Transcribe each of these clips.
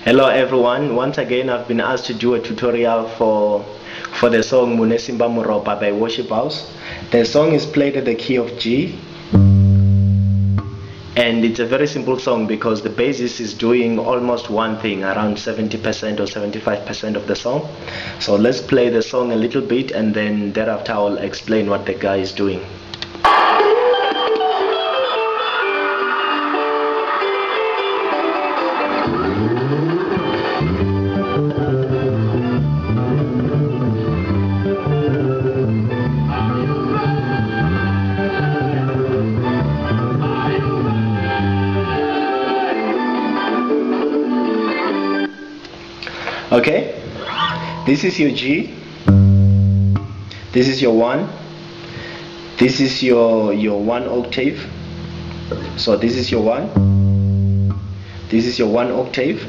Hello everyone, once again I've been asked to do a tutorial for the song Mune Simba Muropa by Worship House. The song is played at the key of G, and it's a very simple song because the bassist is doing almost one thing, around 70% or 75% of the song. So let's play the song a little bit, and then thereafter I'll explain what the guy is doing. Okay, this is your G, this is your 1, this is your 1 octave, so this is your 1, this is your 1 octave,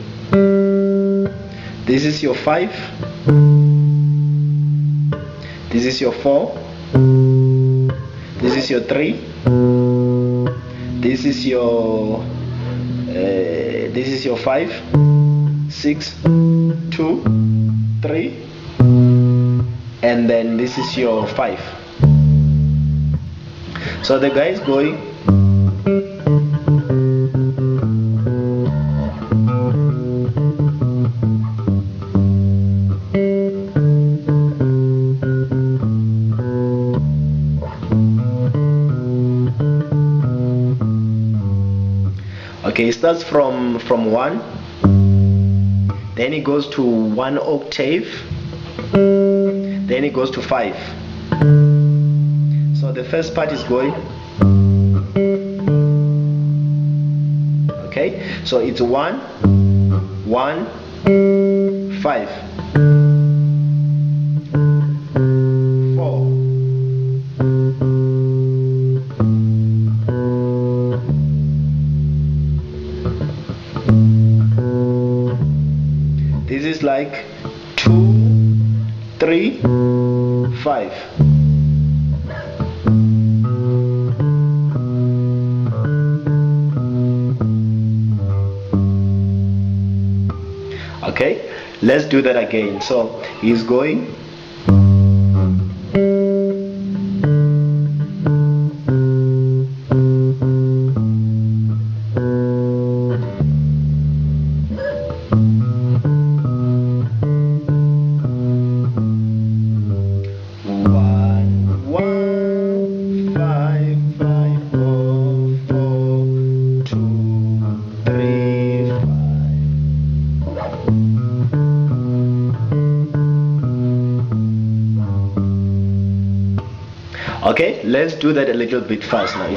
this is your 5, this is your 4, this is your 3, this is your 5, 6, 2, 3, and then this is your 5. So the guy is going okay, he starts from 1, then he goes to 1 octave, then he goes to 5. So the first part is going, okay, so it's 1, 1, 5, 4, this is like 2, 3, 5. Okay, let's do that again. So he's going okay, let's do that a little bit fast now.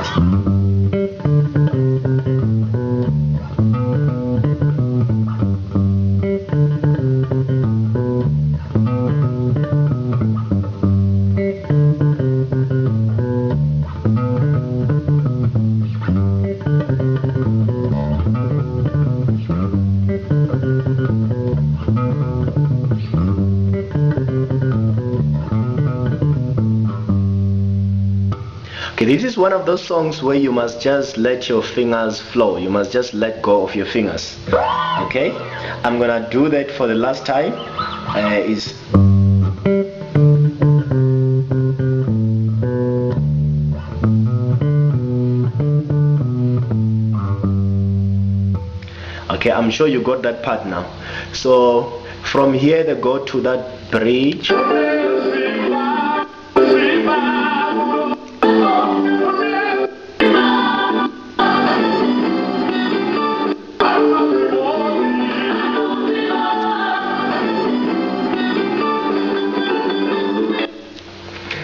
Okay, this is one of those songs where you must just let your fingers flow. You must just let go of your fingers. Okay, I'm gonna do that for the last time. Okay, I'm sure you got that part now. So from here they go to that bridge.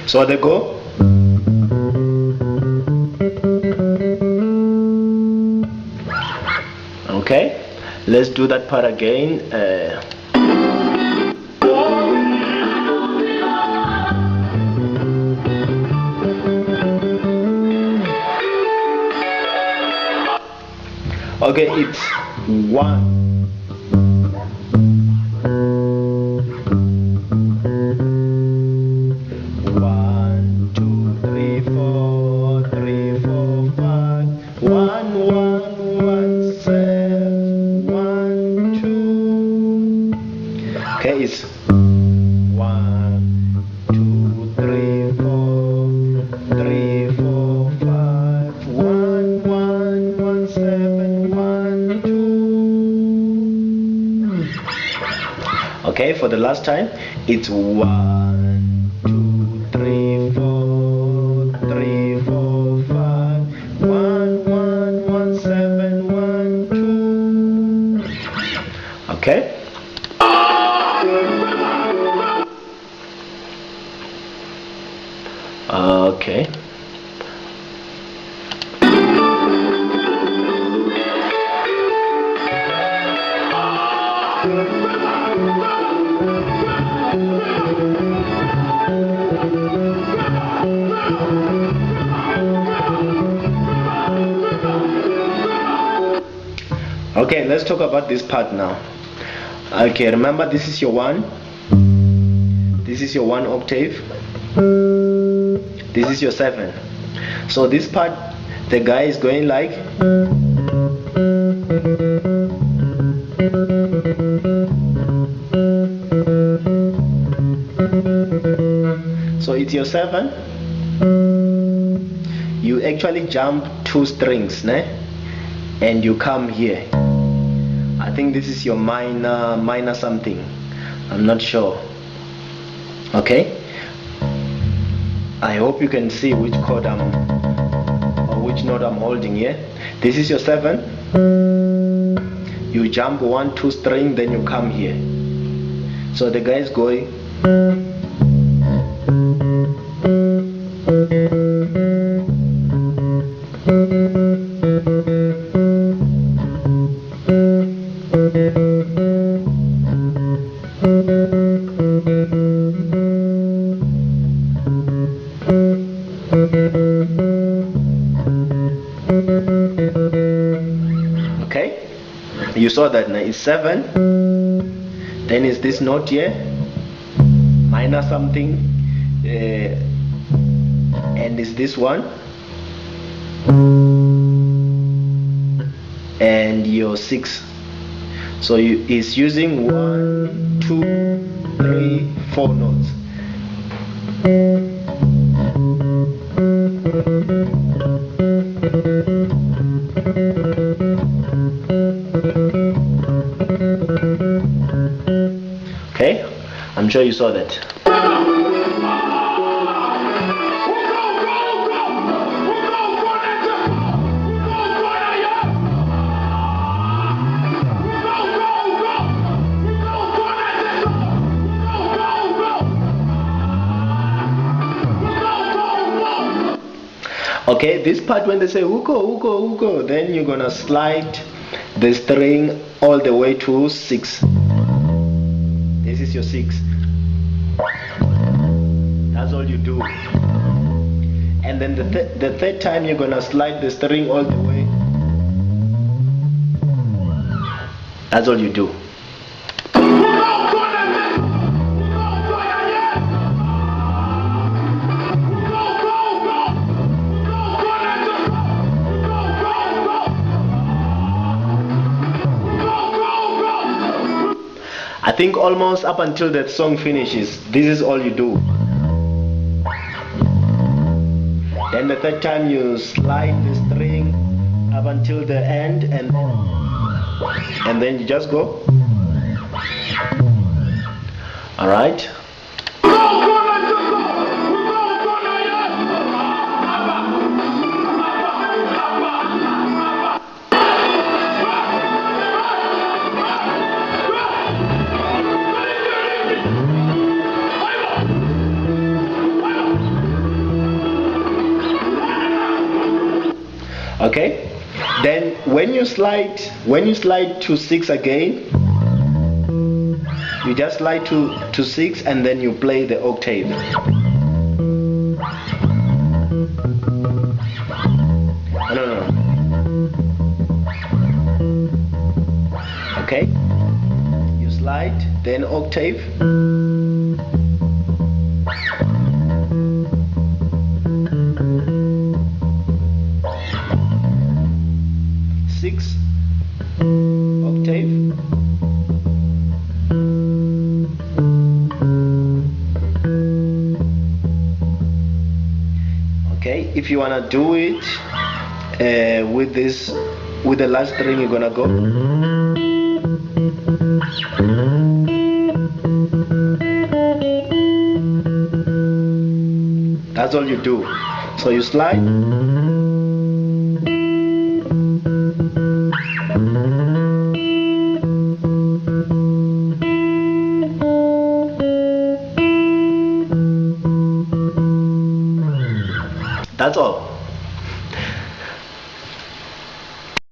So they go. Okay, let's do that part again. Okay, it's 1. One, one, one, seven, 1, 2. Okay, it's 1, 2, 3, 4, 3, 4, 5, 1, 1, 1, 7, 1, 2. Okay, for the last time, it's 1, 2, 3, 4, 3, 4, 5, 1, 1, 1, 7, 1, 2. Okay. Okay. Okay, let's talk about this part now. Okay, remember this is your 1. This is your 1 octave. This is your 7. So this part, the guy is going like. So it's your 7. You actually jump 2 strings, ne? And you come here. I think this is your minor something. I'm not sure. Okay? I hope you can see which chord or which note I'm holding here. This is your 7. You jump 1, 2 string, then you come here. So the guy is going. Okay, you saw that now it's 7, then is this note here, minor something, and is this one, and your 6. So is using 1, 2, 3, 4 notes. Okay, I'm sure you saw that. Okay, this part when they say uko, uko, uko, then you're gonna slide the string all the way to 6. This is your 6. That's all you do. And then the third time you're gonna slide the string all the way. That's all you do. I think almost up until that song finishes, this is all you do. Then the third time you slide the string up until the end, and then you just go. All right. Okay, then when you slide to 6 again, you just slide to 6 and then you play the octave. No. Okay, you slide, then octave. Octave, if you wanna do it with the last string, you're gonna go. That's all you do. So you slide. That's all.